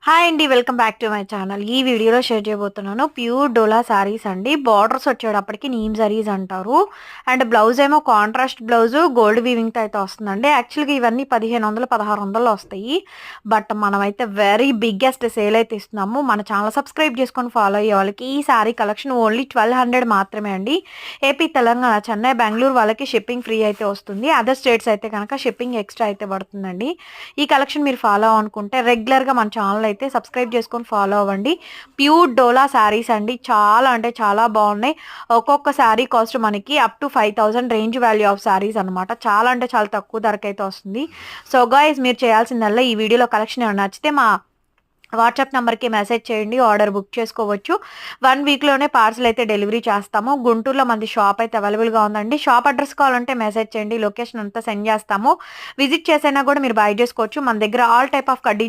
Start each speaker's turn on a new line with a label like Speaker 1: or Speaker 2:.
Speaker 1: Hi అండి. Welcome back to my channel. ఈ వీడియోలో షేర్ చేయబోతున్నాను ప్యూర్ డోలా శారీస్ అండి. బార్డర్స్ వచ్చేటప్పటికి నీమ్ జరీస్ అంటారు. అండ్ బ్లౌజ్ ఏమో కాంట్రాస్ట్ బ్లౌజ్ గోల్డ్ వీవింగ్‌తో అయితే వస్తుందండి. యాక్చువల్‌గా ఇవన్నీ 1500, 1600లో వస్తాయి. బట్ మనమైతే వెరీ బిగ్గెస్ట్ సేల్ అయితే ఇస్తున్నాము. మన ఛానల్ సబ్స్క్రైబ్ చేసుకొని ఫాలో అయ్యే వాళ్ళకి ఈ శారీ కలెక్షన్ ఓన్లీ 1200 మాత్రమే అండి. ఏపీ, తెలంగాణ, చెన్నై, బెంగుళూరు వాళ్ళకి షిప్పింగ్ ఫ్రీ అయితే వస్తుంది. అదర్ స్టేట్స్ అయితే కనుక షిప్పింగ్ ఎక్స్ట్రా అయితే పడుతుందండి. ఈ కలెక్షన్ మీరు ఫాలో అవ్వాలనుకుంటే రెగ్యులర్‌గా మన ఛానల్ అయితే సబ్స్క్రైబ్ చేసుకొని ఫాలో అవ్వండి. ప్యూర్ డోలా శారీస్ అండి. చాలా అంటే చాలా బాగున్నాయి. ఒక్కొక్క శారీ కాస్ట్ మనకి up to 5000 range value of saris అనమాట. చాలా అంటే చాలా తక్కువ ధరకైతే వస్తుంది. సో గైస్ మీరు చేయాల్సిందల్లా ఈ వీడియోలో కలెక్షన్ ఏమైనా నచ్చితే మా వాట్సాప్ నెంబర్కి మెసేజ్ చేయండి. ఆర్డర్ బుక్ చేసుకోవచ్చు. 1 వీక్‌లోనే పార్సల్ అయితే డెలివరీ చేస్తాము. గుంటూరులో మనది షాప్ అయితే అవైలబుల్‌గా ఉందండి. షాప్ అడ్రస్ కావాలంటే మెసేజ్ చేయండి. లొకేషన్ అంతా సెండ్ చేస్తాము. విజిట్ చేసైనా కూడా మీరు బై చేసుకోవచ్చు. మన దగ్గర ఆల్ టైప్ ఆఫ్ కడ్డీ